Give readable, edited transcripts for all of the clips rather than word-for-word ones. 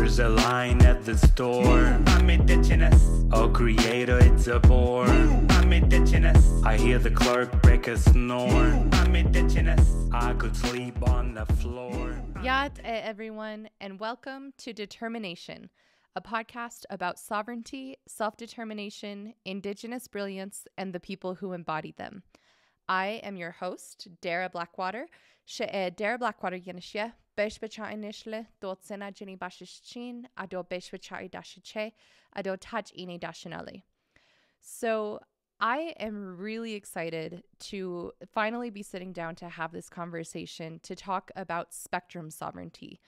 There's a line at the store. I'm indigenous. Oh, creator, it's a bore. I'm indigenous. I hear the clerk break a snore. I'm indigenous. I could sleep on the floor. Yat everyone, and welcome to Determi-Nation, a podcast about sovereignty, self-determination, indigenous brilliance, and the people who embody them. I am your host, Darrah Blackwater. Darrah Blackwater Yenishye, Beshbachai Nishle, Dotsena Jenny Bashichin, Ado Beshbachai Dashiche, Ado Taj Ini Dashinali. So I am really excited to finally be sitting down to have this conversation to talk about spectrum sovereignty.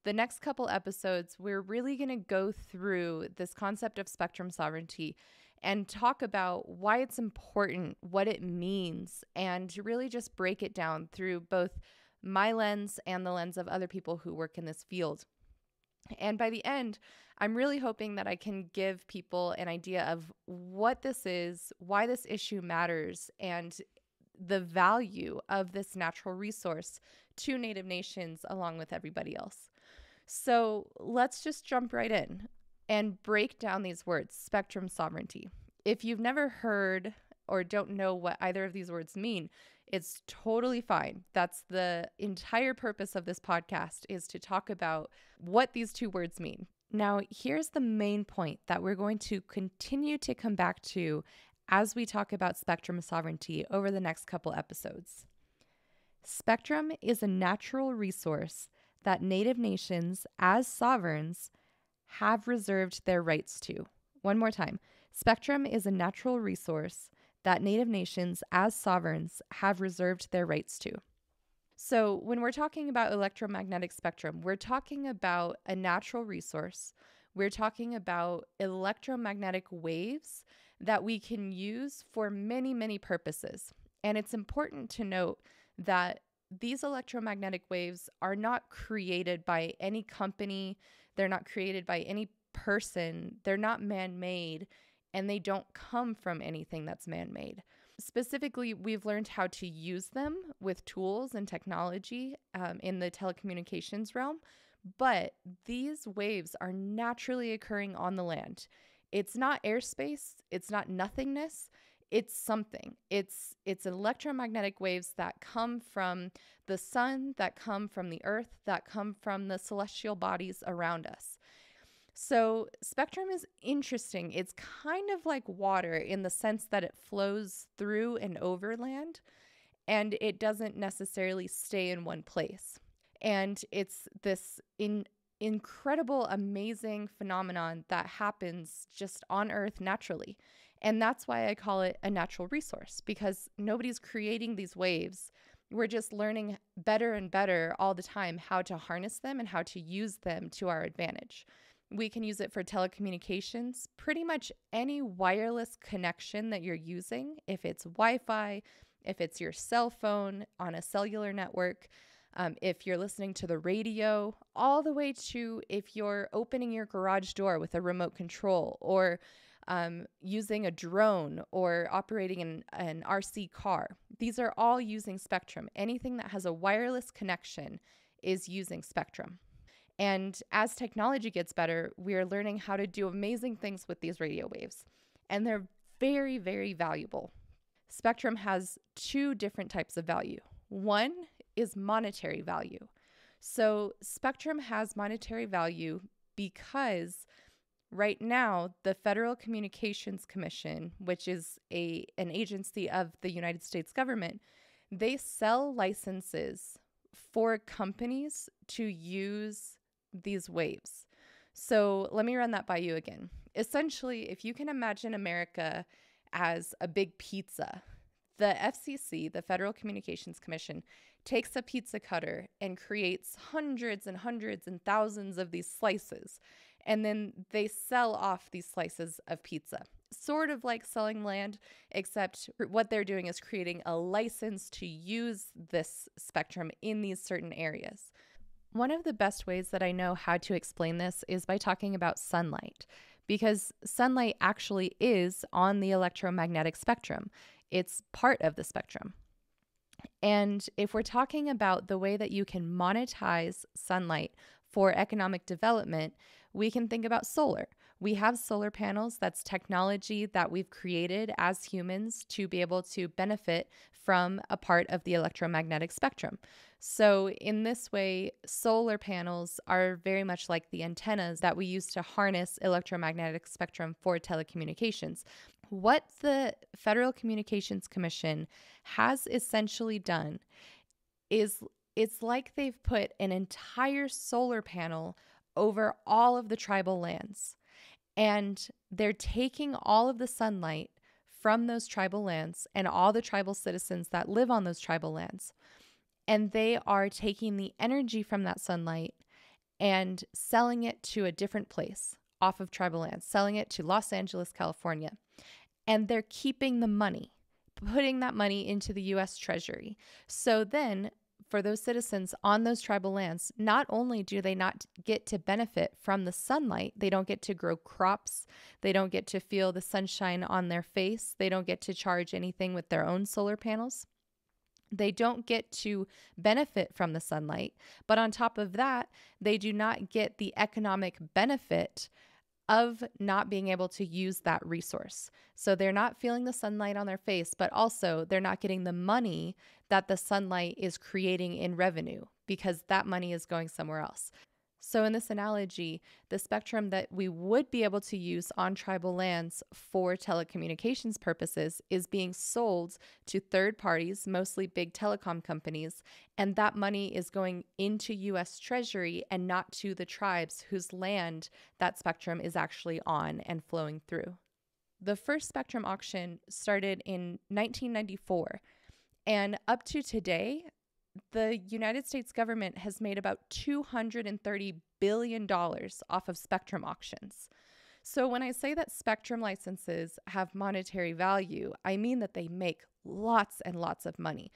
The next couple episodes, we're really going to go through this concept of spectrum sovereignty and talk about why it's important, what it means, and to really just break it down through both my lens and the lens of other people who work in this field. And by the end, I'm really hoping that I can give people an idea of what this is, why this issue matters, and the value of this natural resource to Native nations along with everybody else. So let's just jump right in and break down these words, spectrum sovereignty. If you've never heard or don't know what either of these words mean, it's totally fine. That's the entire purpose of this podcast, is to talk about what these two words mean. Now, here's the main point that we're going to continue to come back to as we talk about spectrum sovereignty over the next couple episodes. Spectrum is a natural resource that Native nations, as sovereigns, have reserved their rights to. One more time. Spectrum is a natural resource that Native nations, as sovereigns, have reserved their rights to. So when we're talking about electromagnetic spectrum, we're talking about a natural resource. We're talking about electromagnetic waves that we can use for many, many purposes. And it's important to note that these electromagnetic waves are not created by any company. They're not created by any person. They're not man-made, and they don't come from anything that's man-made. Specifically, we've learned how to use them with tools and technology in the telecommunications realm, but these waves are naturally occurring on the land. It's not airspace. It's not nothingness. It's something. It's electromagnetic waves that come from the sun, that come from the earth, that come from the celestial bodies around us. So spectrum is interesting. It's kind of like water in the sense that it flows through and over land, and it doesn't necessarily stay in one place. And it's this incredible, amazing phenomenon that happens just on Earth naturally. And that's why I call it a natural resource, because nobody's creating these waves. We're just learning better and better all the time how to harness them and how to use them to our advantage. We can use it for telecommunications, pretty much any wireless connection that you're using, if it's Wi-Fi, if it's your cell phone on a cellular network, if you're listening to the radio, all the way to if you're opening your garage door with a remote control, or using a drone, or operating an RC car. These are all using spectrum. Anything that has a wireless connection is using spectrum. And as technology gets better, we are learning how to do amazing things with these radio waves. And they're very, very valuable. Spectrum has two different types of value. One is monetary value. So spectrum has monetary value because right now, the Federal Communications Commission, which is an agency of the United States government, they sell licenses for companies to use these waves. So let me run that by you again. Essentially, if you can imagine America as a big pizza, the FCC, the Federal Communications Commission, takes a pizza cutter and creates hundreds and hundreds and thousands of these slices. And then they sell off these slices of pizza, sort of like selling land, except what they're doing is creating a license to use this spectrum in these certain areas. One of the best ways that I know how to explain this is by talking about sunlight, because sunlight actually is on the electromagnetic spectrum. It's part of the spectrum. And if we're talking about the way that you can monetize sunlight for economic development, We can think about solar. We have solar panels. That's technology that we've created as humans to be able to benefit from a part of the electromagnetic spectrum. So in this way, solar panels are very much like the antennas that we use to harness electromagnetic spectrum for telecommunications. What the Federal Communications Commission has essentially done is it's like they've put an entire solar panel over all of the tribal lands. And they're taking all of the sunlight from those tribal lands and all the tribal citizens that live on those tribal lands. And they are taking the energy from that sunlight and selling it to a different place off of tribal lands, selling it to Los Angeles, California. And they're keeping the money, putting that money into the U.S. Treasury. So then for those citizens on those tribal lands, not only do they not get to benefit from the sunlight, they don't get to grow crops, they don't get to feel the sunshine on their face, they don't get to charge anything with their own solar panels, they don't get to benefit from the sunlight, but on top of that, they do not get the economic benefit of not being able to use that resource. So they're not feeling the sunlight on their face, but also they're not getting the money that the sunlight is creating in revenue because that money is going somewhere else. So in this analogy, the spectrum that we would be able to use on tribal lands for telecommunications purposes is being sold to third parties, mostly big telecom companies, and that money is going into U.S. Treasury and not to the tribes whose land that spectrum is actually on and flowing through. The first spectrum auction started in 1994, and up to today, the United States government has made about $230 billion off of spectrum auctions. So when I say that spectrum licenses have monetary value, I mean that they make lots and lots of money.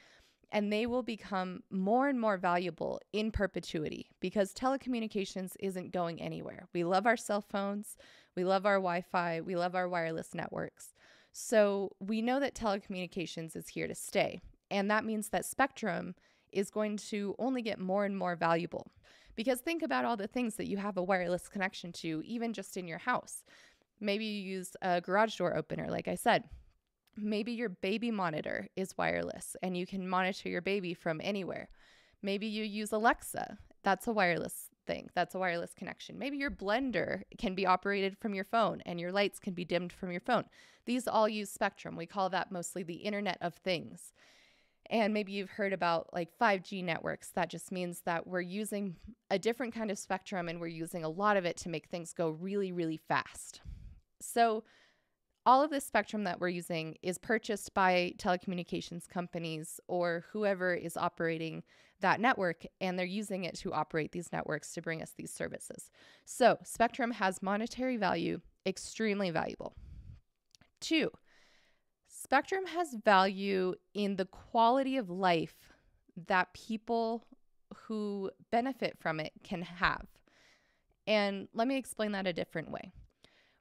And they will become more and more valuable in perpetuity because telecommunications isn't going anywhere. We love our cell phones, we love our Wi-Fi, we love our wireless networks. So we know that telecommunications is here to stay. And that means that spectrum is going to only get more and more valuable. Because think about all the things that you have a wireless connection to, even just in your house. Maybe you use a garage door opener, like I said. Maybe your baby monitor is wireless and you can monitor your baby from anywhere. Maybe you use Alexa. That's a wireless thing. That's a wireless connection. Maybe your blender can be operated from your phone and your lights can be dimmed from your phone. These all use spectrum. We call that mostly the Internet of Things. And maybe you've heard about like 5G networks. That just means that we're using a different kind of spectrum and we're using a lot of it to make things go really, really fast. So all of this spectrum that we're using is purchased by telecommunications companies or whoever is operating that network, and they're using it to operate these networks to bring us these services. So spectrum has monetary value, extremely valuable. 2, spectrum has value in the quality of life that people who benefit from it can have. And let me explain that a different way.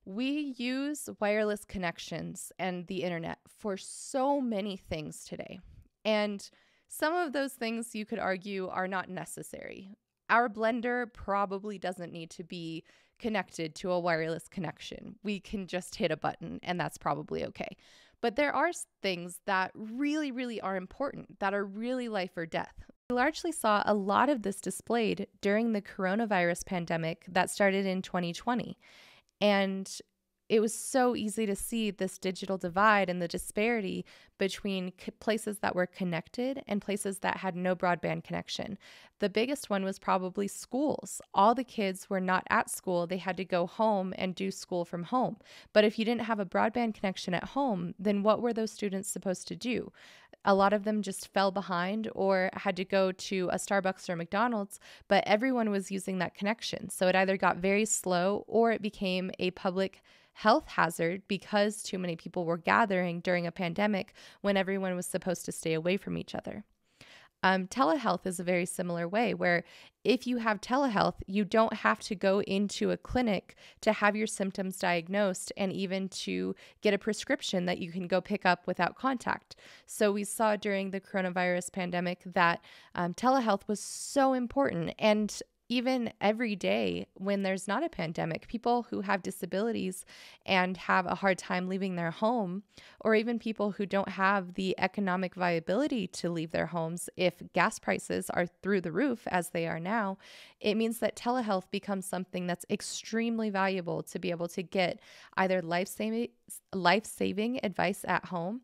We use wireless connections and the internet for so many things today. And some of those things you could argue are not necessary. Our blender probably doesn't need to be connected to a wireless connection. We can just hit a button and that's probably okay. But there are things that really, really are important, that are really life or death. We largely saw a lot of this displayed during the coronavirus pandemic that started in 2020. And it was so easy to see this digital divide and the disparity between places that were connected and places that had no broadband connection. The biggest one was probably schools. All the kids were not at school. They had to go home and do school from home. But if you didn't have a broadband connection at home, then what were those students supposed to do? A lot of them just fell behind or had to go to a Starbucks or McDonald's, but everyone was using that connection. So it either got very slow or it became a public health hazard because too many people were gathering during a pandemic when everyone was supposed to stay away from each other. Telehealth is a very similar way where if you have telehealth, you don't have to go into a clinic to have your symptoms diagnosed and even to get a prescription that you can go pick up without contact. So we saw during the coronavirus pandemic that telehealth was so important. And even every day when there's not a pandemic, people who have disabilities and have a hard time leaving their home, or even people who don't have the economic viability to leave their homes, if gas prices are through the roof as they are now, it means that telehealth becomes something that's extremely valuable to be able to get either life-saving advice at home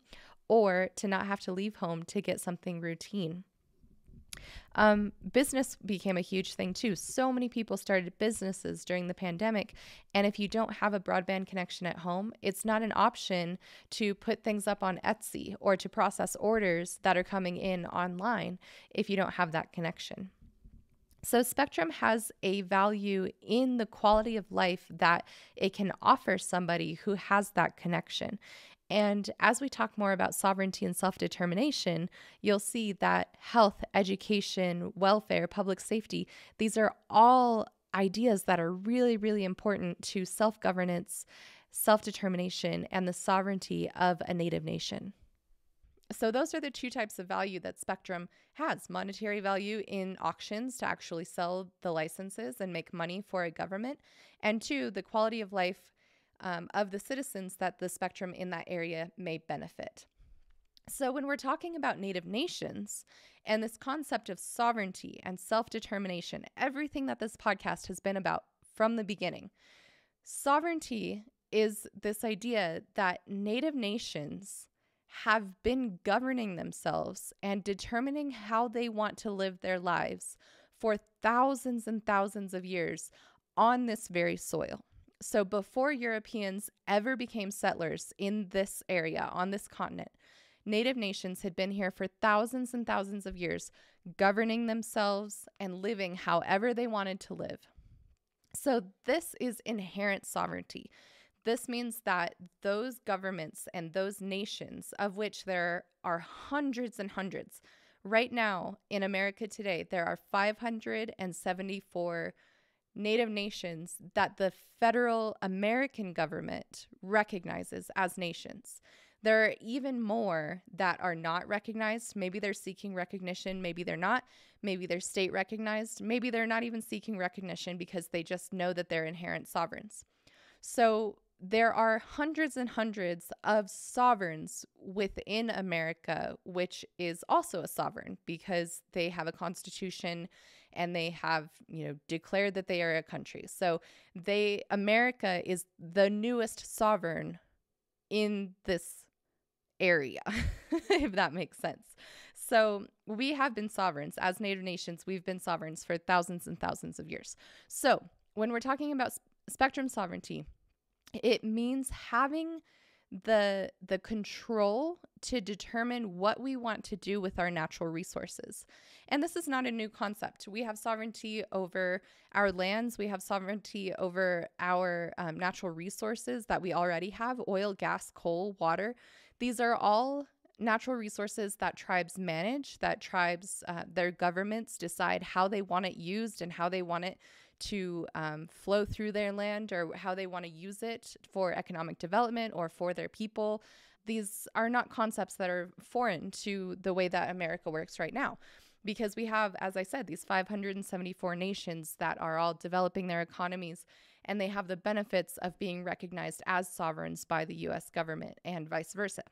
or to not have to leave home to get something routine. Business became a huge thing too. So many people started businesses during the pandemic. And if you don't have a broadband connection at home, it's not an option to put things up on Etsy or to process orders that are coming in online if you don't have that connection. So Spectrum has a value in the quality of life that it can offer somebody who has that connection. And as we talk more about sovereignty and self-determination, you'll see that health, education, welfare, public safety, these are all ideas that are really, really important to self-governance, self-determination, and the sovereignty of a native nation. So those are the two types of value that Spectrum has: monetary value in auctions to actually sell the licenses and make money for a government, and two, the quality of life of the citizens that the spectrum in that area may benefit. So when we're talking about native nations and this concept of sovereignty and self-determination, everything that this podcast has been about from the beginning, sovereignty is this idea that native nations have been governing themselves and determining how they want to live their lives for thousands and thousands of years on this very soil. So before Europeans ever became settlers in this area, on this continent, native nations had been here for thousands and thousands of years, governing themselves and living however they wanted to live. So this is inherent sovereignty. This means that those governments and those nations, of which there are hundreds and hundreds, right now in America today, there are 574 native nations that the federal American government recognizes as nations. There are even more that are not recognized. Maybe they're seeking recognition, maybe they're not. Maybe they're state recognized. Maybe they're not even seeking recognition because they just know that they're inherent sovereigns. So there are hundreds and hundreds of sovereigns within America, which is also a sovereign because they have a constitution and they have, declared that they are a country. So America is the newest sovereign in this area, if that makes sense. So we have been sovereigns as native nations. We've been sovereigns for thousands and thousands of years. So when we're talking about spectrum sovereignty, it means having the control to determine what we want to do with our natural resources. And this is not a new concept. We have sovereignty over our lands. We have sovereignty over our natural resources that we already have: oil, gas, coal, water. These are all natural resources that tribes manage, that tribes, their governments decide how they want it used and how they want it to flow through their land, or how they want to use it for economic development or for their people. These are not concepts that are foreign to the way that America works right now, because we have, as I said, these 574 nations that are all developing their economies, and they have the benefits of being recognized as sovereigns by the US government and vice versa.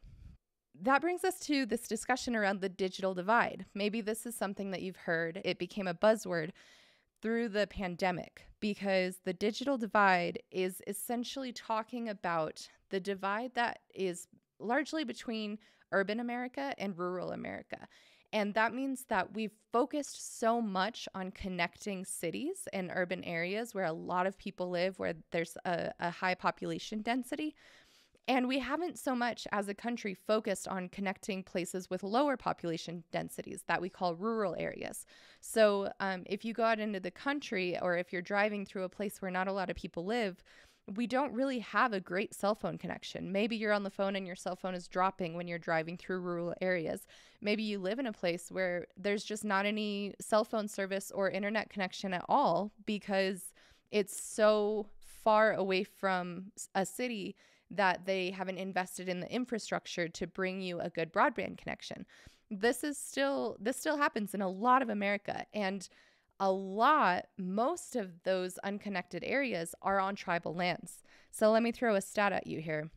That brings us to this discussion around the digital divide. Maybe this is something that you've heard. It became a buzzword through the pandemic, because the digital divide is essentially talking about the divide that is largely between urban America and rural America. And that means that we've focused so much on connecting cities and urban areas where a lot of people live, where there's a high population density. And we haven't so much as a country focused on connecting places with lower population densities that we call rural areas. So if you go out into the country, or if you're driving through a place where not a lot of people live, we don't really have a great cell phone connection. Maybe you're on the phone and your cell phone is dropping when you're driving through rural areas. Maybe you live in a place where there's just not any cell phone service or internet connection at all because it's so far away from a city that they haven't invested in the infrastructure to bring you a good broadband connection. This still happens in a lot of America. And Most of those unconnected areas are on tribal lands. So let me throw a stat at you here.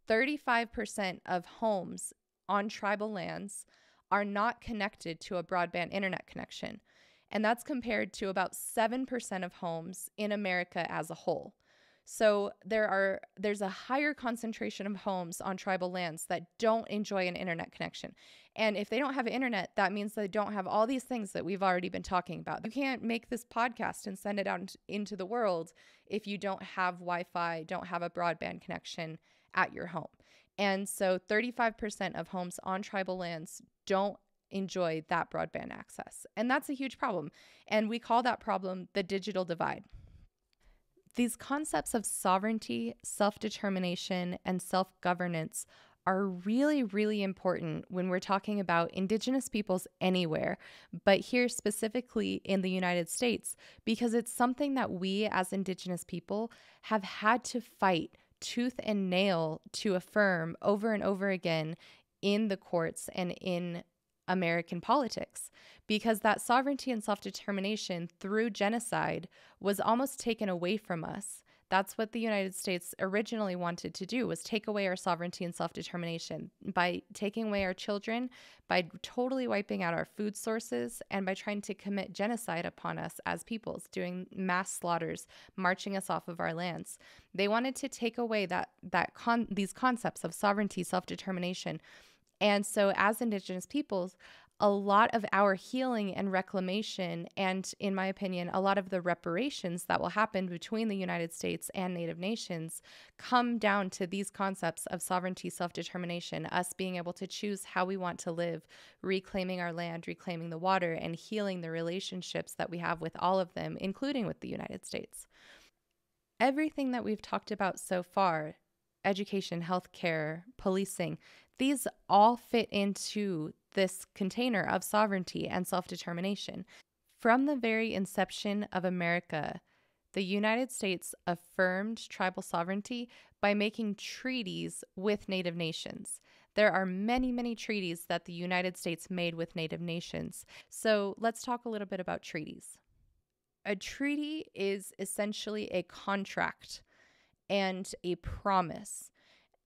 35% of homes on tribal lands are not connected to a broadband internet connection. And that's compared to about 7% of homes in America as a whole. So there's a higher concentration of homes on tribal lands that don't enjoy an internet connection. And if they don't have internet, that means they don't have all these things that we've already been talking about. You can't make this podcast and send it out into the world if you don't have Wi-Fi, don't have a broadband connection at your home. And so 35% of homes on tribal lands don't enjoy that broadband access. And that's a huge problem. And we call that problem the digital divide. These concepts of sovereignty, self-determination, and self-governance are really, really important when we're talking about Indigenous peoples anywhere, but here specifically in the United States, because it's something that we as Indigenous people have had to fight tooth and nail to affirm over and over again in the courts and in American politics, because that sovereignty and self-determination through genocide was almost taken away from us. That's what the United States originally wanted to do, was take away our sovereignty and self-determination by taking away our children, by totally wiping out our food sources, and by trying to commit genocide upon us as peoples, doing mass slaughters, marching us off of our lands. They wanted to take away these concepts of sovereignty, self-determination. And so as Indigenous peoples, a lot of our healing and reclamation, and in my opinion, a lot of the reparations that will happen between the United States and Native nations come down to these concepts of sovereignty, self-determination, us being able to choose how we want to live, reclaiming our land, reclaiming the water, and healing the relationships that we have with all of them, including with the United States. Everything that we've talked about so far, education, healthcare, policing, these all fit into this container of sovereignty and self-determination. From the very inception of America, the United States affirmed tribal sovereignty by making treaties with Native nations. There are many, many treaties that the United States made with Native nations. So let's talk a little bit about treaties. A treaty is essentially a contract and a promise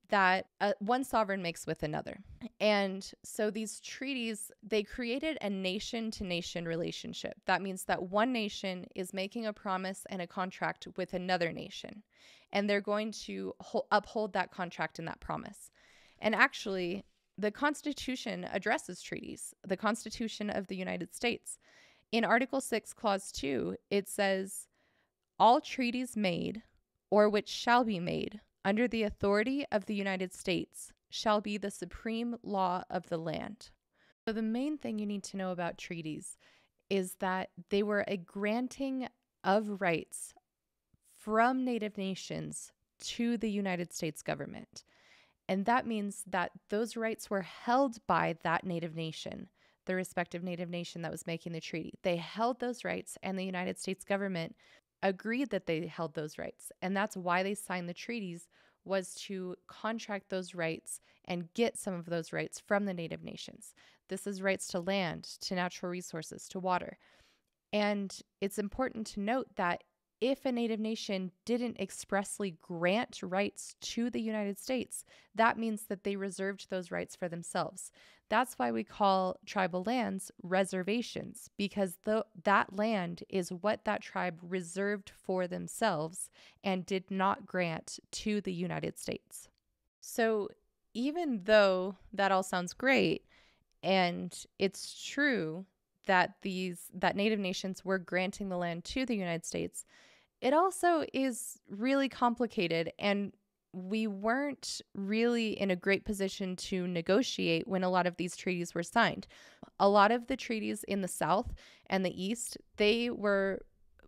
that one sovereign makes with another. And so these treaties, they created a nation-to-nation relationship. That means that one nation is making a promise and a contract with another nation, and they're going to uphold that contract and that promise. And actually, the Constitution addresses treaties, the Constitution of the United States. In Article 6, Clause 2, it says, "All treaties made, or which shall be made, under the authority of the United States, shall be the supreme law of the land." So the main thing you need to know about treaties is that they were a granting of rights from Native nations to the United States government. And that means that those rights were held by that Native nation, the respective Native nation that was making the treaty. They held those rights, and the United States government agreed that they held those rights. And that's why they signed the treaties, was to contract those rights and get some of those rights from the Native nations. This is rights to land, to natural resources, to water. And it's important to note that if a Native nation didn't expressly grant rights to the United States, that means that they reserved those rights for themselves. That's why we call tribal lands reservations, because that land is what that tribe reserved for themselves and did not grant to the United States. So even though that all sounds great, and it's true that that Native nations were granting the land to the United States, it also is really complicated, and we weren't really in a great position to negotiate when a lot of these treaties were signed. A lot of the treaties in the South and the East, they were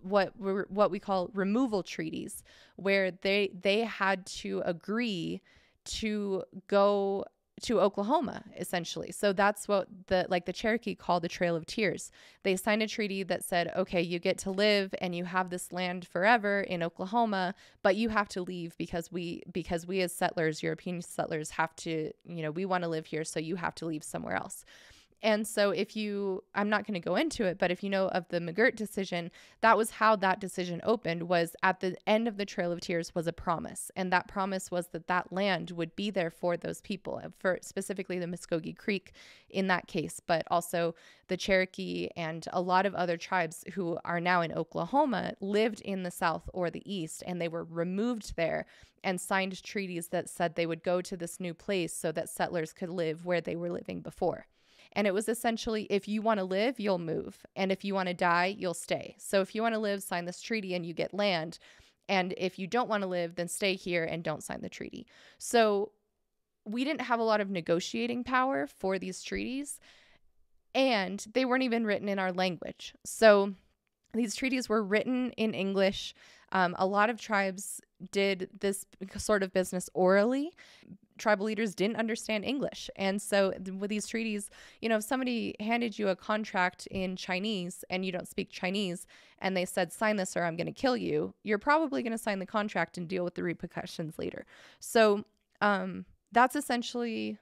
what we call removal treaties, where they had to agree to go to Oklahoma, essentially. So that's what the Cherokee called the Trail of Tears. They signed a treaty that said, okay, you get to live and you have this land forever in Oklahoma, but you have to leave because we as settlers, European settlers, have to, we want to live here, so you have to leave somewhere else. And so I'm not going to go into it, but if you know of the McGirt decision, that was how that decision opened, was at the end of the Trail of Tears was a promise. And that promise was that that land would be there for those people, for specifically the Muskogee Creek in that case, but also the Cherokee and a lot of other tribes who are now in Oklahoma lived in the South or the East, and they were removed there and signed treaties that said they would go to this new place so that settlers could live where they were living before. And it was essentially, if you want to live, you'll move. And if you want to die, you'll stay. So if you want to live, sign this treaty and you get land. And if you don't want to live, then stay here and don't sign the treaty. So we didn't have a lot of negotiating power for these treaties. And they weren't even written in our language. So these treaties were written in English. A lot of tribes did this sort of business orally. Tribal leaders didn't understand English. And so with these treaties, if somebody handed you a contract in Chinese and you don't speak Chinese and they said, sign this or I'm going to kill you, you're probably going to sign the contract and deal with the repercussions later. So that's essentially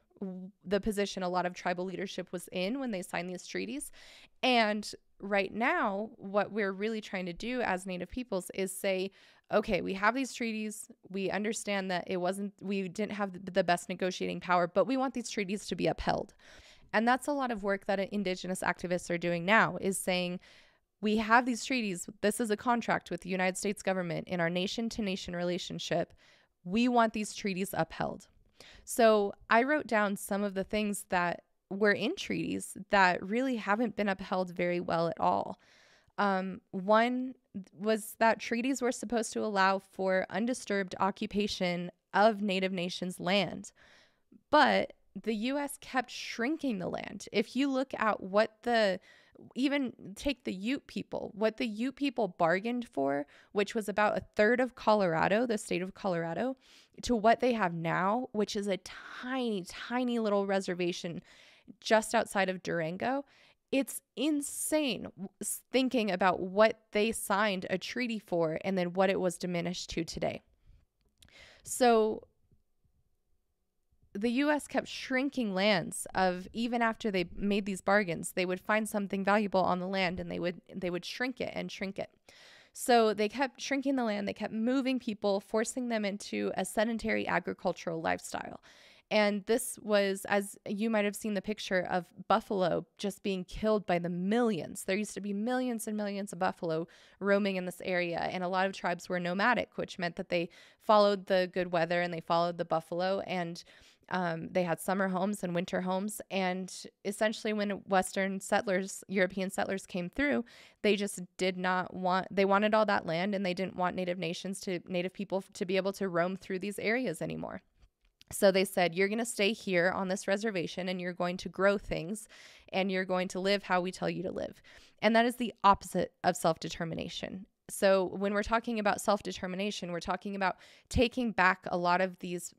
the position a lot of tribal leadership was in when they signed these treaties. And right now, what we're really trying to do as Native peoples is say, okay, we have these treaties. We understand that we didn't have the best negotiating power, but we want these treaties to be upheld. And that's a lot of work that Indigenous activists are doing now, is saying, we have these treaties. This is a contract with the United States government in our nation-to-nation relationship. We want these treaties upheld. So I wrote down some of the things that were in treaties that really haven't been upheld very well at all. One was that treaties were supposed to allow for undisturbed occupation of Native nations' land, but the U.S. kept shrinking the land. If you look at even take the Ute people, what the Ute people bargained for, which was about a third of Colorado, the state of Colorado, to what they have now, which is a tiny, tiny little reservation just outside of Durango. It's insane thinking about what they signed a treaty for and then what it was diminished to today. So the U.S. kept shrinking lands even after they made these bargains, they would find something valuable on the land and they would shrink it and shrink it. So they kept shrinking the land. They kept moving people, forcing them into a sedentary agricultural lifestyle. And this was, as you might have seen the picture of buffalo just being killed by the millions. There used to be millions and millions of buffalo roaming in this area. And a lot of tribes were nomadic, which meant that they followed the good weather and they followed the buffalo. And they had summer homes and winter homes. And essentially when European settlers came through, they just they wanted all that land, and they didn't want Native people to be able to roam through these areas anymore. So they said, you're going to stay here on this reservation and you're going to grow things and you're going to live how we tell you to live. And that is the opposite of self-determination. So when we're talking about self-determination, we're talking about taking back a lot of these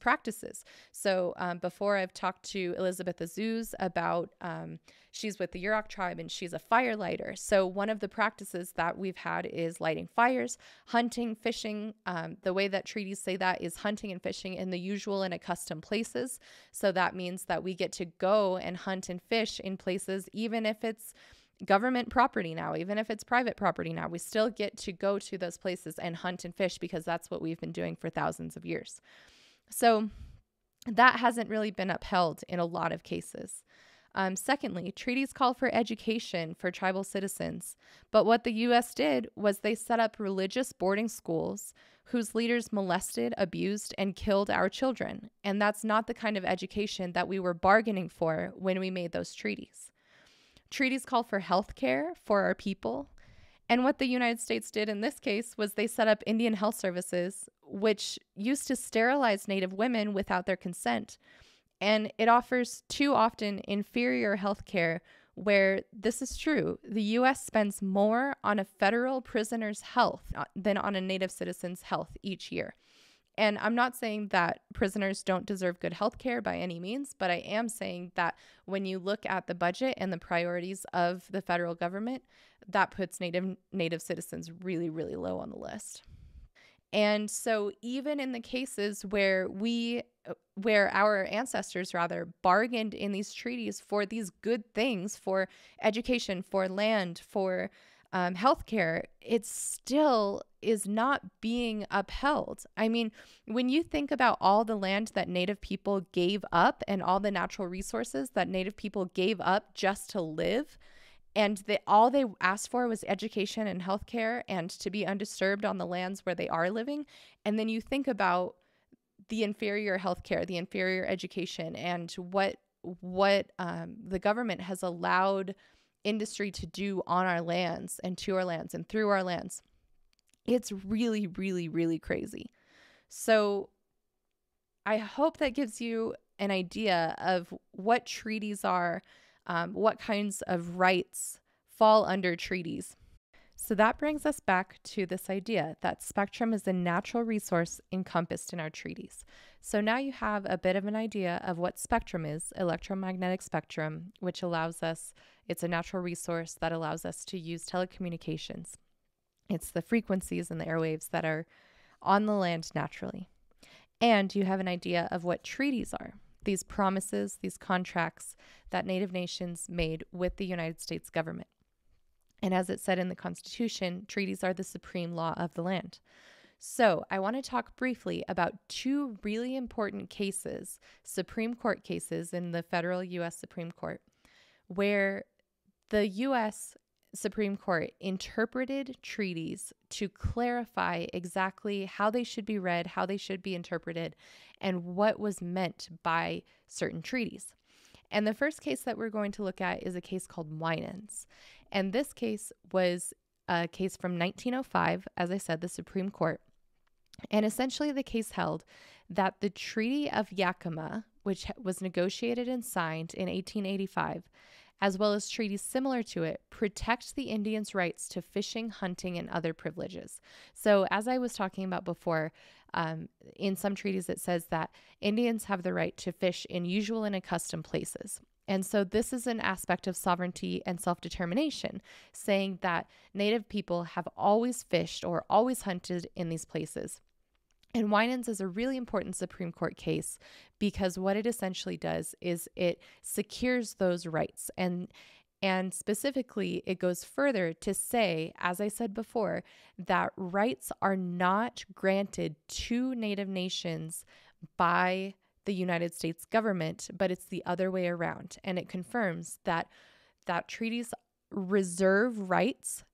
practices. So before, I've talked to Elizabeth Azuz about, she's with the Yurok tribe and she's a firelighter. So one of the practices that we've had is lighting fires, hunting, fishing. The way that treaties say that is hunting and fishing in the usual and accustomed places. So that means that we get to go and hunt and fish in places, even if it's government property now, even if it's private property now, we still get to go to those places and hunt and fish because that's what we've been doing for thousands of years. So that hasn't really been upheld in a lot of cases. Secondly, treaties call for education for tribal citizens. But what the U.S. did was they set up religious boarding schools whose leaders molested, abused, and killed our children. And that's not the kind of education that we were bargaining for when we made those treaties. Treaties call for health care for our people. And what the United States did in this case was they set up Indian health services, which used to sterilize Native women without their consent. And it offers too often inferior health care where this is true. The U.S. spends more on a federal prisoner's health than on a Native citizen's health each year. And I'm not saying that prisoners don't deserve good health care by any means, but I am saying that when you look at the budget and the priorities of the federal government, that puts Native citizens really, really low on the list. And so even in the cases where our ancestors rather bargained in these treaties for these good things, for education, for land, for healthcare, it still is not being upheld. I mean, when you think about all the land that Native people gave up and all the natural resources that Native people gave up just to live, and all they asked for was education and healthcare and to be undisturbed on the lands where they are living. And then you think about the inferior healthcare, the inferior education, and what the government has allowed industry to do on our lands and to our lands and through our lands. It's really, really, really crazy. So I hope that gives you an idea of what treaties are, what kinds of rights fall under treaties. So that brings us back to this idea that spectrum is a natural resource encompassed in our treaties. So now you have a bit of an idea of what spectrum is, electromagnetic spectrum, which it's a natural resource that allows us to use telecommunications. It's the frequencies and the airwaves that are on the land naturally. And you have an idea of what treaties are, these promises, these contracts that Native nations made with the United States government. And as it said in the Constitution, treaties are the supreme law of the land. So I want to talk briefly about two really important cases, Supreme Court cases in the federal U.S. Supreme Court, where the U.S. Supreme Court interpreted treaties to clarify exactly how they should be read, how they should be interpreted, and what was meant by certain treaties. And the first case that we're going to look at is a case called Winans. And this case was a case from 1905, as I said, the Supreme Court. And essentially the case held that the Treaty of Yakima, which was negotiated and signed in 1885, as well as treaties similar to it, protect the Indians' rights to fishing, hunting, and other privileges. So as I was talking about before, in some treaties it says that Indians have the right to fish in usual and accustomed places. And so this is an aspect of sovereignty and self-determination, saying that Native people have always fished or always hunted in these places. And Winans is a really important Supreme Court case because what it essentially does is it secures those rights. And specifically, it goes further to say, as I said before, that rights are not granted to Native nations by the United States government, but it's the other way around. And it confirms that treaties reserve rights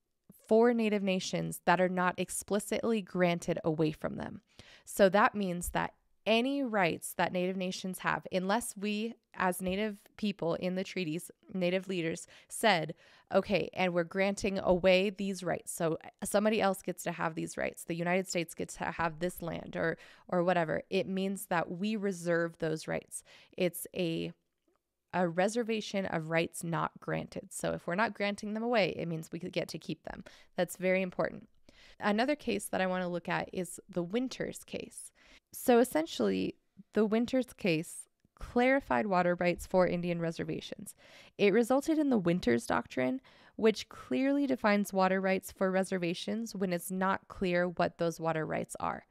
for Native nations that are not explicitly granted away from them. So that means that any rights that Native nations have, unless we as Native people in the treaties, Native leaders said, okay, and we're granting away these rights. So somebody else gets to have these rights. The United States gets to have this land or whatever. It means that we reserve those rights. It's a reservation of rights not granted. So if we're not granting them away, it means we could get to keep them. That's very important. Another case that I want to look at is the Winters case. So essentially, the Winters case clarified water rights for Indian reservations. It resulted in the Winters Doctrine, which clearly defines water rights for reservations when it's not clear what those water rights are.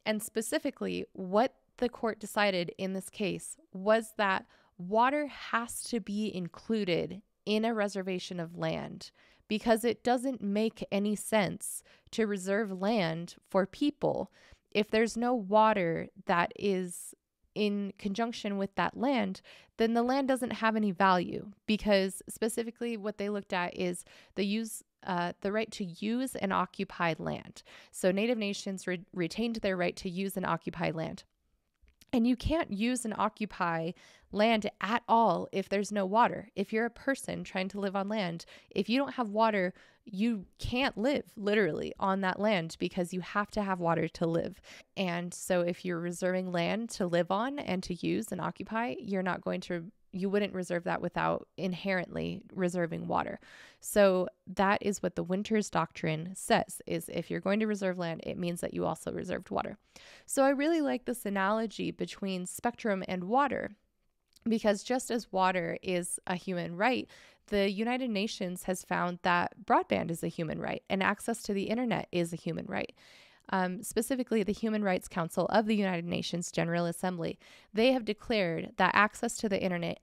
And specifically, what the court decided in this case was that water has to be included in a reservation of land because it doesn't make any sense to reserve land for people if there's no water that is in conjunction with that land. Then the land doesn't have any value, because specifically what they looked at is the right to use and occupy land. So Native nations retained their right to use and occupy land. And you can't use and occupy land at all if there's no water. If you're a person trying to live on land, if you don't have water, you can't live literally on that land because you have to have water to live. And so if you're reserving land to live on and to use and occupy, you wouldn't reserve that without inherently reserving water. So that is what the Winters Doctrine says, is if you're going to reserve land, it means that you also reserved water. So I really like this analogy between spectrum and water, because just as water is a human right, the United Nations has found that broadband is a human right and access to the internet is a human right. specifically the Human Rights Council of the United Nations General Assembly. They have declared that access to the internet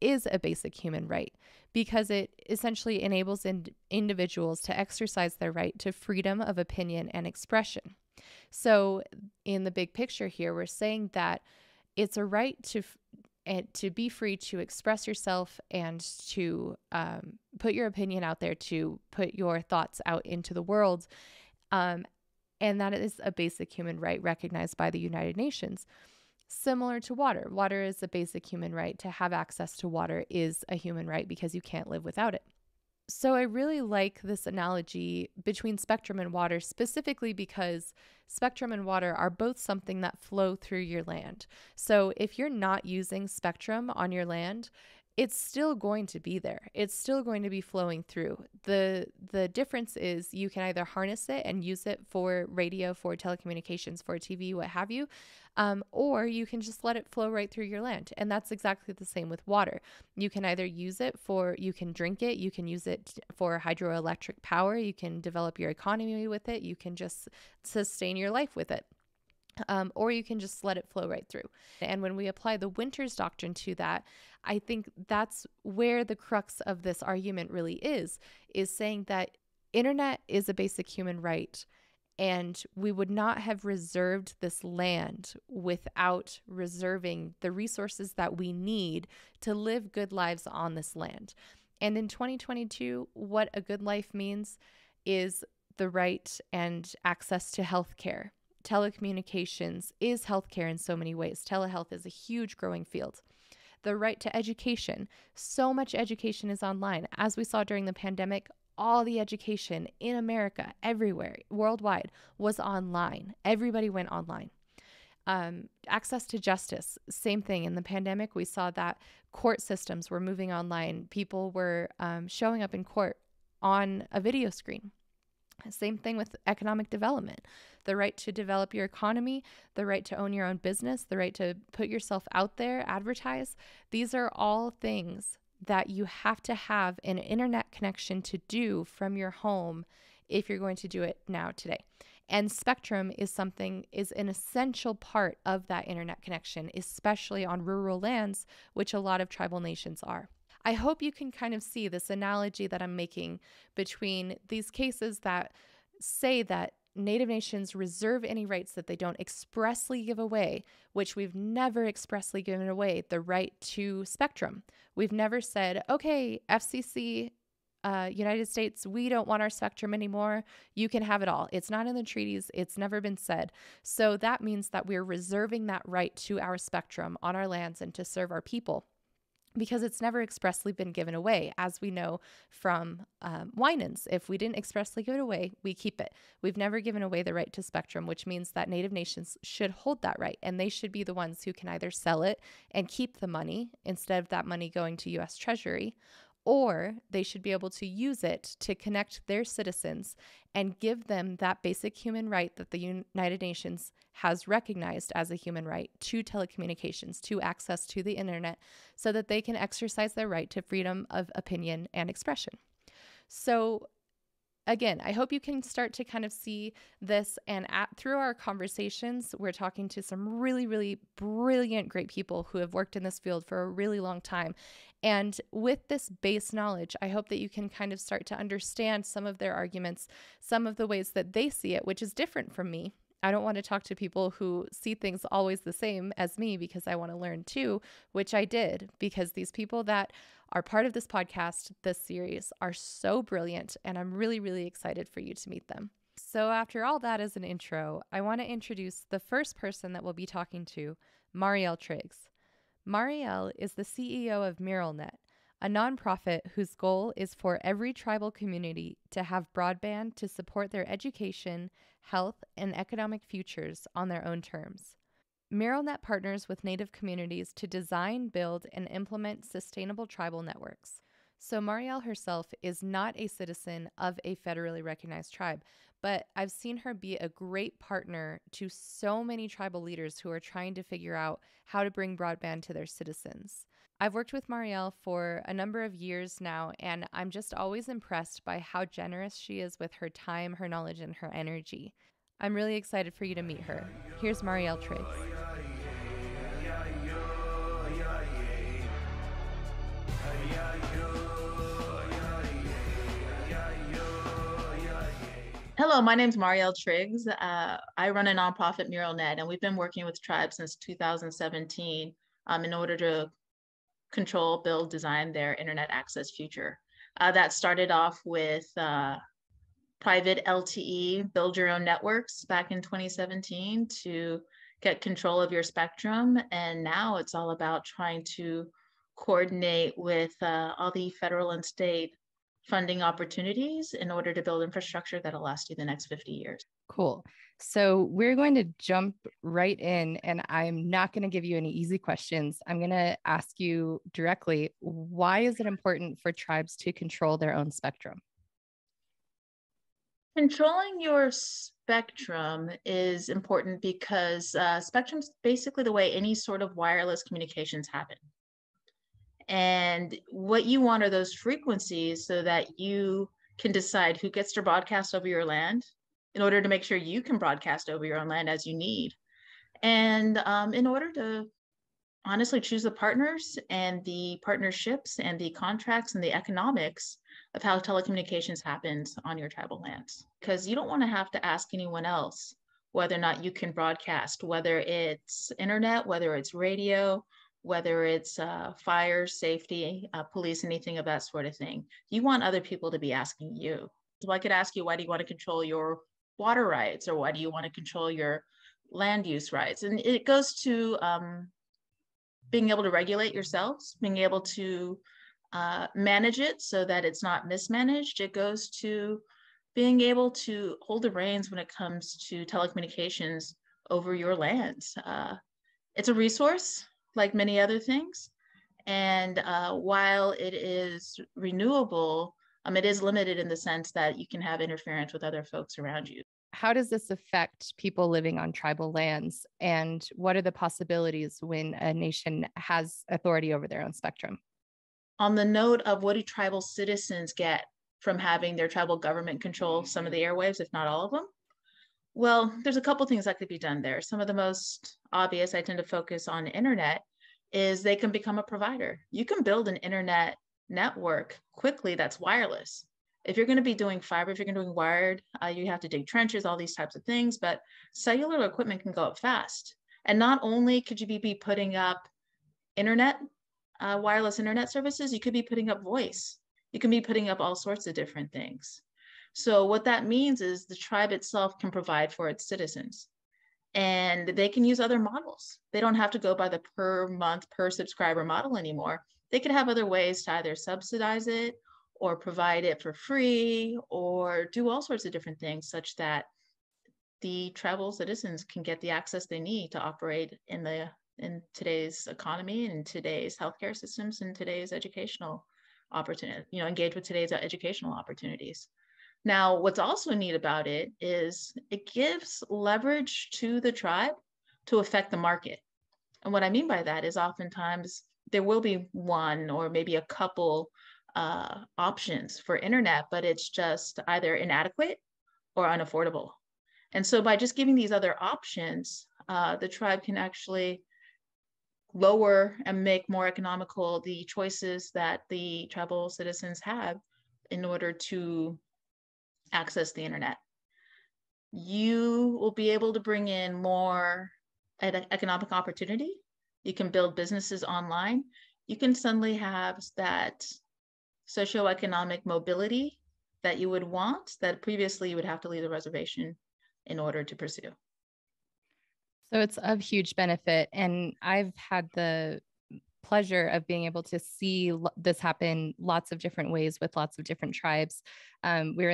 is a basic human right because it essentially enables individuals to exercise their right to freedom of opinion and expression. So in the big picture here, we're saying that it's a right to be free to express yourself and to put your opinion out there, to put your thoughts out into the world. And that is a basic human right recognized by the United Nations. Similar to water. Water is a basic human right. To have access to water is a human right because you can't live without it. So I really like this analogy between spectrum and water, specifically because spectrum and water are both something that flow through your land. So if you're not using spectrum on your land, it's still going to be there. It's still going to be flowing through. The difference is you can either harness it and use it for radio, for telecommunications, for TV, what have you, or you can just let it flow right through your land. And that's exactly the same with water. You can either use it you can drink it, you can use it for hydroelectric power, you can develop your economy with it, you can just sustain your life with it. Or you can just let it flow right through. And when we apply the Winters doctrine to that, I think that's where the crux of this argument really is saying that internet is a basic human right. And we would not have reserved this land without reserving the resources that we need to live good lives on this land. And in 2022, what a good life means is the right and access to healthcare. Telecommunications is healthcare in so many ways. Telehealth is a huge growing field. The right to education. So much education is online. As we saw during the pandemic, all the education in America, everywhere, worldwide, was online. Everybody went online. Access to justice, same thing. In the pandemic, we saw that court systems were moving online. People were showing up in court on a video screen. Same thing with economic development. The right to develop your economy, the right to own your own business, the right to put yourself out there, advertise. These are all things that you have to have an internet connection to do from your home if you're going to do it now today. And spectrum is an essential part of that internet connection, especially on rural lands, which a lot of tribal nations are. I hope you can kind of see this analogy that I'm making between these cases that say that Native nations reserve any rights that they don't expressly give away, which we've never expressly given away the right to spectrum. We've never said, okay, FCC, United States, we don't want our spectrum anymore. You can have it all. It's not in the treaties. It's never been said. So that means that we're reserving that right to our spectrum on our lands and to serve our people, because it's never expressly been given away. As we know from Winans, if we didn't expressly give it away, we keep it. We've never given away the right to spectrum, which means that Native nations should hold that right, and they should be the ones who can either sell it and keep the money instead of that money going to U.S. Treasury, or they should be able to use it to connect their citizens and give them that basic human right that the United Nations has recognized as a human right to telecommunications, to access to the internet, so that they can exercise their right to freedom of opinion and expression. So again, I hope you can start to kind of see this, and through our conversations, we're talking to some really, really brilliant, great people who have worked in this field for a really long time. And with this base knowledge, I hope that you can kind of start to understand some of their arguments, some of the ways that they see it, which is different from me. I don't want to talk to people who see things always the same as me, because I want to learn too, which I did, because these people that are part of this podcast, this series, are so brilliant, and I'm really, really excited for you to meet them. So after all that as an intro, I want to introduce the first person that we'll be talking to, Mariel Triggs. Mariel is the CEO of MuralNet, a nonprofit whose goal is for every tribal community to have broadband to support their education, health, and economic futures on their own terms. MuralNet partners with Native communities to design, build, and implement sustainable tribal networks. So Mariel herself is not a citizen of a federally recognized tribe, but I've seen her be a great partner to so many tribal leaders who are trying to figure out how to bring broadband to their citizens. I've worked with Mariel for a number of years now, and I'm just always impressed by how generous she is with her time, her knowledge, and her energy. I'm really excited for you to meet her. Here's Mariel Triggs. Hello, my name's Mariel Triggs. I run a nonprofit MuralNet, and we've been working with tribes since 2017 in order to control, build, design their internet access future. That started off with private LTE, build your own networks back in 2017 to get control of your spectrum. And now it's all about trying to coordinate with all the federal and state funding opportunities in order to build infrastructure that'll last you the next 50 years. Cool. So we're going to jump right in, and I'm not going to give you any easy questions. I'm going to ask you directly, why is it important for tribes to control their own spectrum? Controlling your spectrum is important because spectrum's basically the way any sort of wireless communications happen. And what you want are those frequencies so that you can decide who gets to broadcast over your land in order to make sure you can broadcast over your own land as you need. And in order to honestly choose the partners and the partnerships and the contracts and the economics of how telecommunications happens on your tribal lands. Because you don't want to have to ask anyone else whether or not you can broadcast, whether it's internet, whether it's radio, whether it's fire, safety, police, anything of that sort of thing. You want other people to be asking you. So I could ask you, why do you want to control your water rights? Or why do you want to control your land use rights? And it goes to being able to regulate yourselves, being able to manage it so that it's not mismanaged. It goes to being able to hold the reins when it comes to telecommunications over your lands. It's a resource like many other things. And while it is renewable, it is limited in the sense that you can have interference with other folks around you. How does this affect people living on tribal lands? And what are the possibilities when a nation has authority over their own spectrum? On the note of what do tribal citizens get from having their tribal government control some of the airwaves, if not all of them? Well, there's a couple things that could be done there. Some of the most obvious, I tend to focus on internet, is they can become a provider. You can build an internet network quickly that's wireless. If you're going to be doing fiber, if you're going to be doing wired, you have to dig trenches, all these types of things, but cellular equipment can go up fast. And not only could you be putting up internet, wireless internet services, you could be putting up voice. You can be putting up all sorts of different things. So what that means is the tribe itself can provide for its citizens, and they can use other models. They don't have to go by the per month, per subscriber model anymore. They could have other ways to either subsidize it or provide it for free or do all sorts of different things such that the tribal citizens can get the access they need to operate in today's economy and today's healthcare systems and today's educational opportunity, engage with today's educational opportunities. Now, what's also neat about it is it gives leverage to the tribe to affect the market. And what I mean by that is oftentimes there will be one or maybe a couple options for internet, but it's just either inadequate or unaffordable. And so by just giving these other options, the tribe can actually lower and make more economical the choices that the tribal citizens have in order to access the internet. You will be able to bring in more economic opportunity. You can build businesses online. You can suddenly have that socioeconomic mobility that you would want that previously you would have to leave the reservation in order to pursue. So it's of huge benefit. And I've had the pleasure of being able to see this happen lots of different ways with lots of different tribes. We were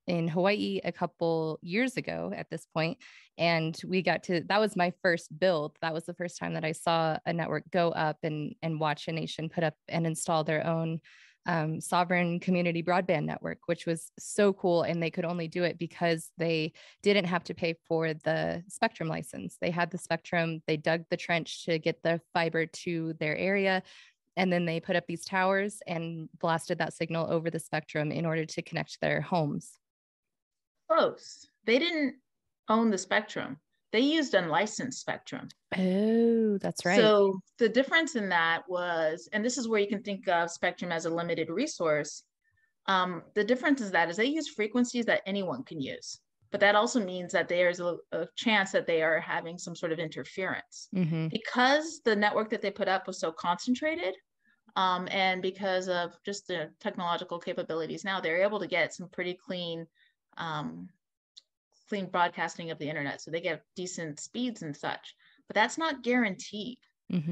in Hawaii a couple years ago at this point, and that was my first build. That was the first time that I saw a network go up and watch a nation put up and install their own sovereign community broadband network, which was so cool. And they could only do it because they didn't have to pay for the spectrum license. They had the spectrum, they dug the trench to get the fiber to their area, and then they put up these towers and blasted that signal over the spectrum in order to connect their homes. Close. They didn't own the spectrum. They used unlicensed spectrum. Oh, that's right. So the difference in that was, and this is where you can think of spectrum as a limited resource. The difference is they use frequencies that anyone can use, but that also means that there's a chance that they are having some sort of interference. Because the network that they put up was so concentrated, and because of just the technological capabilities now, they're able to get some pretty clean broadcasting of the internet. So they get decent speeds and such, but that's not guaranteed.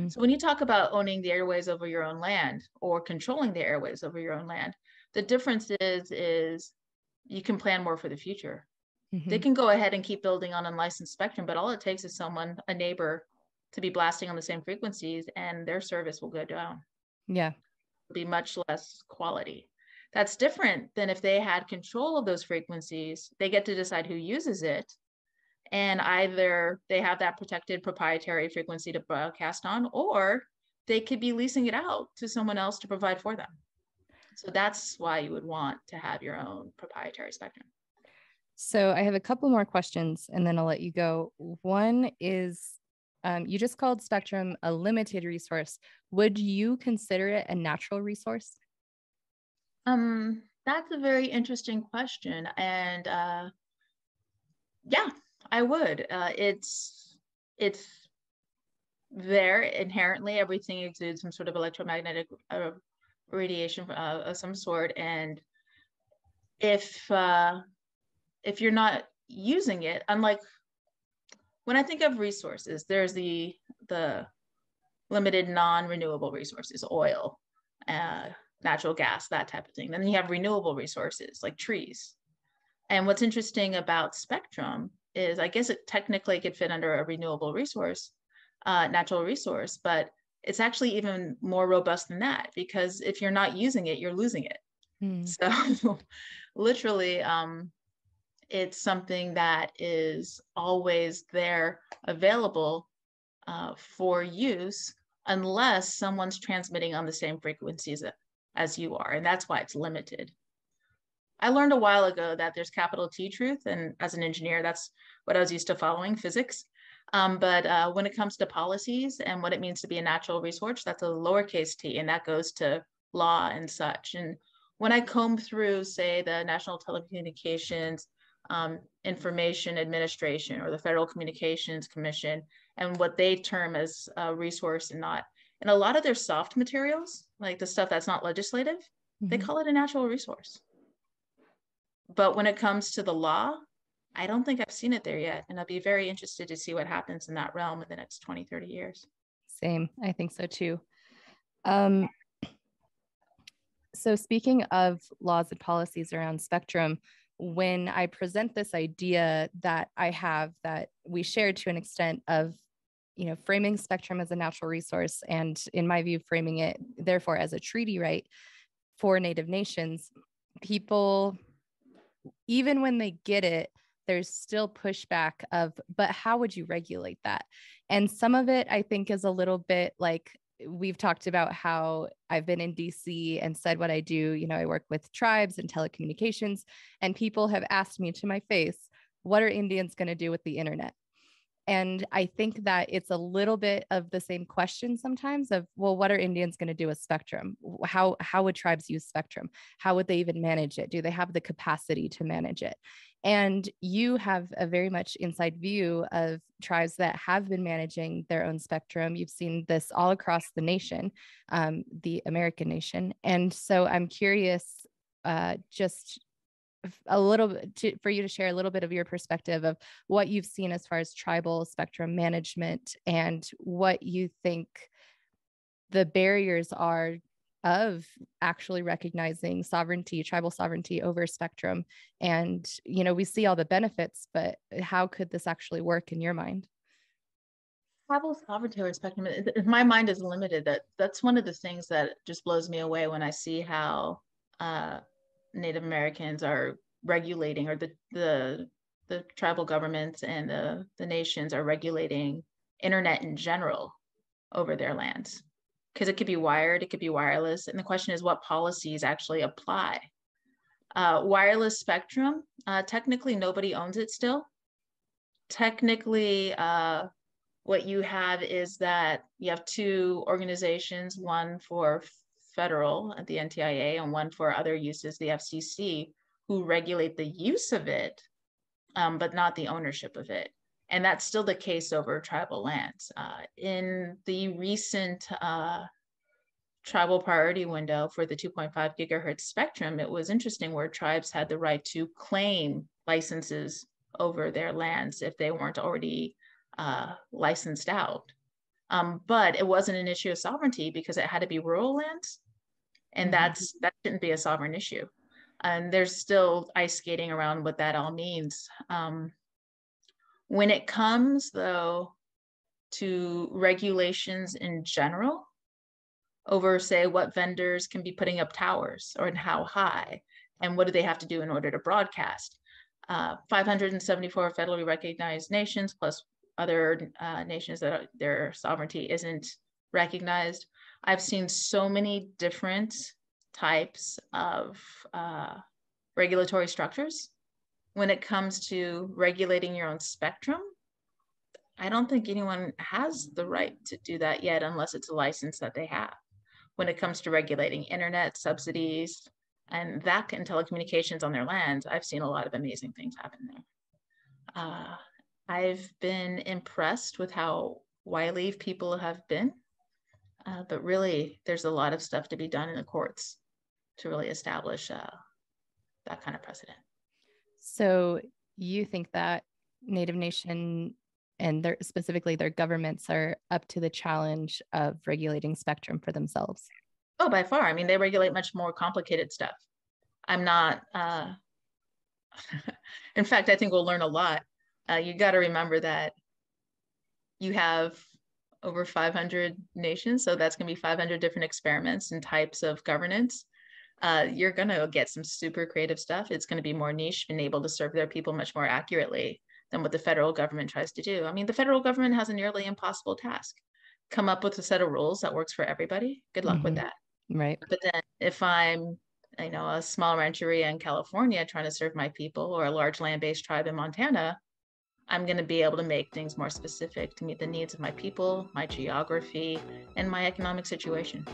So when you talk about owning the airways over your own land or controlling the airways over your own land, the difference is you can plan more for the future. They can go ahead and keep building on unlicensed spectrum, but all it takes is a neighbor, to be blasting on the same frequencies, and their service will go down. Yeah. It'll be much less quality. That's different than if they had control of those frequencies. They get to decide who uses it, and either they have that protected proprietary frequency to broadcast on, or they could be leasing it out to someone else to provide for them. So that's why you would want to have your own proprietary spectrum. So I have a couple more questions and then I'll let you go. One is, you just called spectrum a limited resource. Would you consider it a natural resource? That's a very interesting question. And yeah, I would. It's there inherently. Everything exudes some sort of electromagnetic radiation of some sort. And if you're not using it, unlike when I think of resources, there's the limited non-renewable resources, oil, natural gas, that type of thing. Then you have renewable resources like trees. And what's interesting about spectrum is, I guess it technically could fit under a renewable resource, natural resource, but it's actually even more robust than that, because if you're not using it, you're losing it. So literally, it's something that is always there, available for use, unless someone's transmitting on the same frequencies as you are. And that's why it's limited. I learned a while ago that there's capital T truth. And as an engineer, that's what I was used to following, physics. But when it comes to policies and what it means to be a natural resource, that's a lowercase t, and that goes to law and such. And when I comb through, say, the National Telecommunications Information Administration or the Federal Communications Commission, and what they term as a resource and not, and a lot of their soft materials, like the stuff that's not legislative, they call it a natural resource. But when it comes to the law, I don't think I've seen it there yet. And I'd be very interested to see what happens in that realm in the next 20, 30 years. Same. I think so too. So speaking of laws and policies around spectrum, when I present this idea that I have, that we shared to an extent of, framing spectrum as a natural resource, and in my view, framing it therefore as a treaty right for Native nations, people, even when they get it, there's still pushback of, but how would you regulate that? And some of it, I think, is a little bit like, we've talked about how I've been in DC and said what I do. I work with tribes and telecommunications, and people have asked me to my face, what are Indians going to do with the internet? And I think that it's a little bit of the same question sometimes of, well, what are Indians going to do with spectrum? How would tribes use spectrum? How would they even manage it? Do they have the capacity to manage it? And you have a very much inside view of tribes that have been managing their own spectrum. You've seen this all across the nation, the American nation. And so I'm curious, just a little bit for you to share a little bit of your perspective of what you've seen as far as tribal spectrum management, and what you think the barriers are of actually recognizing sovereignty, tribal sovereignty over spectrum. And, we see all the benefits, but how could this actually work in your mind? Tribal sovereignty over spectrum, my mind is limited. That's one of the things that just blows me away when I see how Native Americans are regulating, or the tribal governments and the nations are regulating internet in general over their lands. Because it could be wired, it could be wireless. And the question is, what policies actually apply? Wireless spectrum, technically nobody owns it still. technically, what you have is that you have two organizations, one for federal at the NTIA and one for other uses, the FCC, who regulate the use of it, but not the ownership of it. And that's still the case over tribal lands. In the recent tribal priority window for the 2.5 gigahertz spectrum, it was interesting where tribes had the right to claim licenses over their lands if they weren't already licensed out. But it wasn't an issue of sovereignty because it had to be rural lands, and that shouldn't be a sovereign issue. And there's still ice skating around what that all means. When it comes, though, to regulations in general over, say, what vendors can be putting up towers or how high, and what do they have to do in order to broadcast, 574 federally recognized nations plus other nations that their sovereignty isn't recognized. I've seen so many different types of regulatory structures. When it comes to regulating your own spectrum, I don't think anyone has the right to do that yet unless it's a license that they have. When it comes to regulating internet subsidies and that and telecommunications on their lands, I've seen a lot of amazing things happen there. I've been impressed with how wily people have been, but really there's a lot of stuff to be done in the courts to really establish that kind of precedent. So you think that Native Nation and specifically their governments are up to the challenge of regulating spectrum for themselves? Oh, by far. I mean, they regulate much more complicated stuff. I'm not, in fact, I think we'll learn a lot. You got to remember that you have over 500 nations, so that's going to be 500 different experiments and types of governance. You're going to get some super creative stuff. It's going to be more niche and able to serve their people much more accurately than what the federal government tries to do. I mean, the federal government has a nearly impossible task. Come up with a set of rules that works for everybody. Good luck with that. Right. But then if I'm, a small rancheria in California trying to serve my people, or a large land-based tribe in Montana, I'm going to be able to make things more specific to meet the needs of my people, my geography, and my economic situation.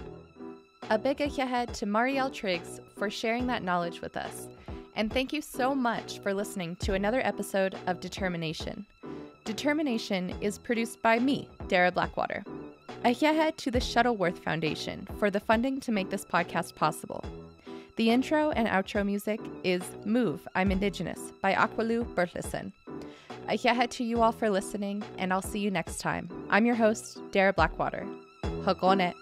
A big ahead to Mariel Triggs for sharing that knowledge with us. And thank you so much for listening to another episode of Determi-Nation. Determi-Nation is produced by me, Darrah Blackwater. Ahead to the Shuttleworth Foundation for the funding to make this podcast possible. The intro and outro music is Move, I'm Indigenous by Aqualu Berthelsen. Ahead to you all for listening, and I'll see you next time. I'm your host, Darrah Blackwater. Hagonet.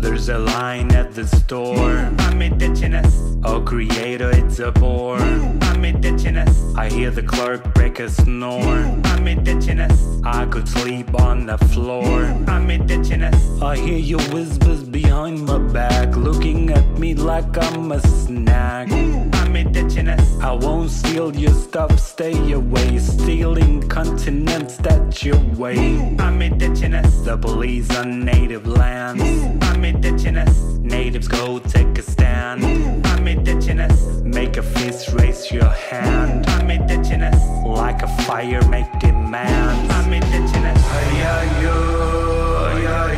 There's a line at the store. I'm Indigenous. Oh, creator, it's a bore. I'm Indigenous. I hear the clerk break a snore. I'm Indigenous. I could sleep on the floor. I'm Indigenous. I hear your whispers behind my back, looking at me like I'm a snack. I'm Indigenous. I won't steal your stuff, stay away. Stealing continents that your way. I'm Indigenous. The police on native lands. I'm Indigenous. Natives go take a stand. I'm Indigenous. Make a fist, raise your hand. I'm Indigenous. Like a fire, make demands. I'm Indigenous. Ay, ay, yo, ay, ay,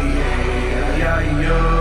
ay, ay, yo.